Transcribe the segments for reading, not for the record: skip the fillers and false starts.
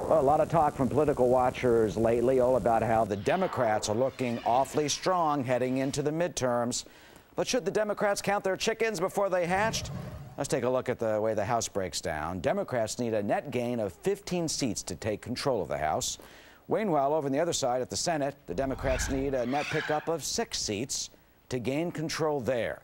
Well, a lot of talk from political watchers lately all about how the Democrats are looking awfully strong heading into the midterms. But should the Democrats count their chickens before they hatched? Let's take a look at the way the House breaks down. Democrats need a net gain of 15 seats to take control of the House. Meanwhile, over on the other side at the Senate, the Democrats need a net pickup of 6 seats to gain control there.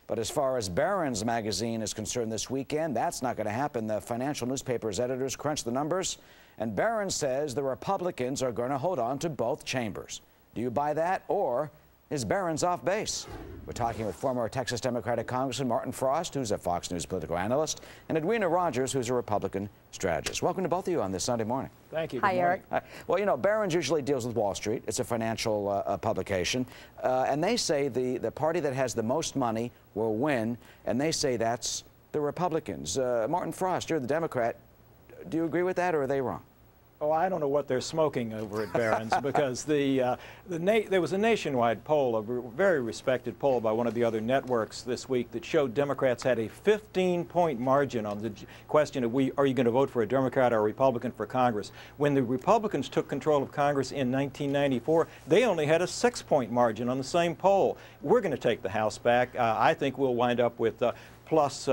But as far as Barron's magazine is concerned this weekend, that's not going to happen. The financial newspaper's editors crunched the numbers, and Barron says the Republicans are going to hold on to both chambers. Do you buy that, or is Barron's off base? We're talking with former Texas Democratic Congressman Martin Frost, who's a Fox News political analyst, and Edwina Rogers, who's a Republican strategist. Welcome to both of you on this Sunday morning. Thank you. Hi, Eric. Well, you know, Barron's usually deals with Wall Street. It's a financial publication. And they say the party that has the most money will win, and they say that's the Republicans. Martin Frost, you're the Democrat. Do you agree with that, or are they wrong? Oh, I don't know what they're smoking over at Barron's because there was a nationwide poll, a very respected poll by one of the other networks this week that showed Democrats had a 15-point margin on the question of are you going to vote for a Democrat or a Republican for Congress. When the Republicans took control of Congress in 1994, they only had a 6-point margin on the same poll. We're going to take the House back. I think we'll wind up with plus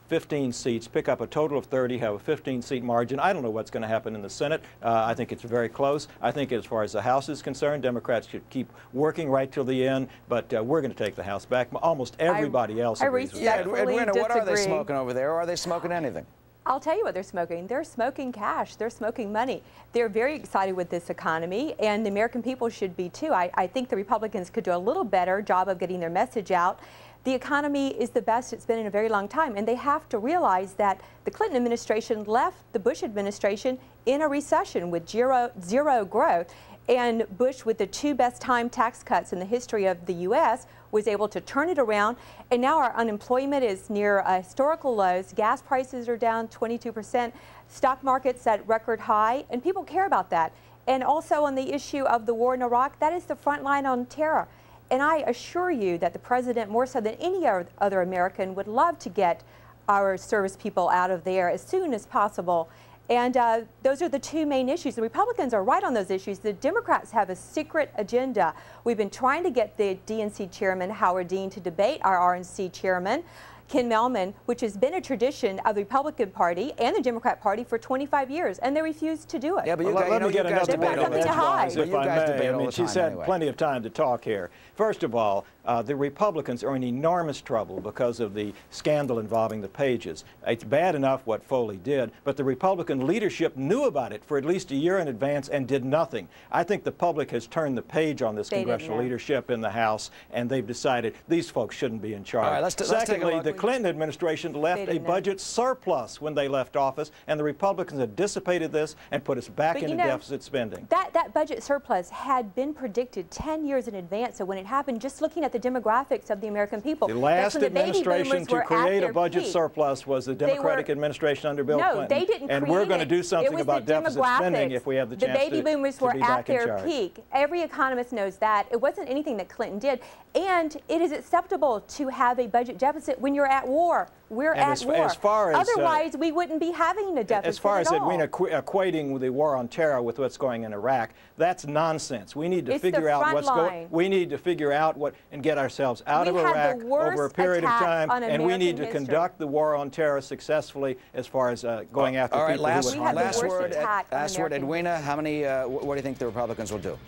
15 seats, pick up a total of 30, have a 15-seat margin. I don't know what's going to happen in the Senate. I think it's very close. I think as far as the House is concerned, Democrats should keep working right till the end, but we're going to take the House back. Almost everybody else agrees with that. Edwina, what are they smoking over there, or are they smoking anything? I'll tell you what they're smoking. They're smoking cash. They're smoking money. They're very excited with this economy, and the American people should be too. I think the Republicans could do a little better job of getting their message out. The economy is the best it's been in a very long time, and they have to realize that the Clinton administration left the Bush administration in a recession with zero growth, and Bush, with the 2 best-timed tax cuts in the history of the U.S., was able to turn it around, and now our unemployment is near historical lows. Gas prices are down 22%, stock market's at record high, and people care about that. And also on the issue of the war in Iraq, that is the front line on terror. And I assure you that the president, more so than any other American, would love to get our service people out of there as soon as possible. And those are the 2 main issues. The Republicans are right on those issues. The Democrats have a secret agenda. We've been trying to get the DNC chairman, Howard Dean, to debate our RNC chairman, Ken Mehlman, which has been a tradition of the Republican Party and the Democrat Party for 25 years, and they refuse to do it. Yeah, but let me get another debate on edgewise, if I may. I mean, she's had plenty of time to talk here. First of all, the Republicans are in enormous trouble because of the scandal involving the pages. It's bad enough what Foley did, but the Republican leadership knew about it for at least a year in advance and did nothing. I think the public has turned the page on this congressional leadership in the House, and they've decided these folks shouldn't be in charge. All right, let's take a look. The Clinton administration left a budget surplus when they left office, and the Republicans have dissipated this and put us back into deficit spending. That budget surplus had been predicted 10 years in advance, so when it happened, just looking at the demographics of the American people. The last administration to create a budget surplus was the Democratic administration under Bill Clinton. No, they didn't and we're going to do something about deficit spending if we have the chance to be back in charge. The baby boomers were at their peak. Every economist knows that. It wasn't anything that Clinton did. And it is acceptable to have a budget deficit when you're at war. We're at war. Otherwise, we wouldn't be having a deficit. As far as Edwina equating the war on terror with what's going in Iraq, that's nonsense. We need to figure out what's going. We need to figure out what and get ourselves out of Iraq over a period of time, and we need to conduct the war on terror successfully as far as going after people. All right, last word, Edwina. How many? What do you think the Republicans will do?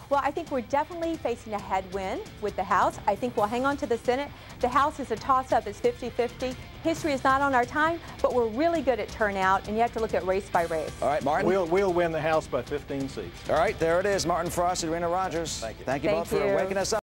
Well, I think we're definitely facing a headwind with the House. I think we'll hang on to the Senate. The House is a toss-up. It's 50-50. History is not on our time, but we're really good at turnout, and you have to look at race by race. All right, Martin. We'll win the House by 15 seats. All right, there it is. Martin Frost, Edwina Rogers. Thank you. Thank you both for waking us up.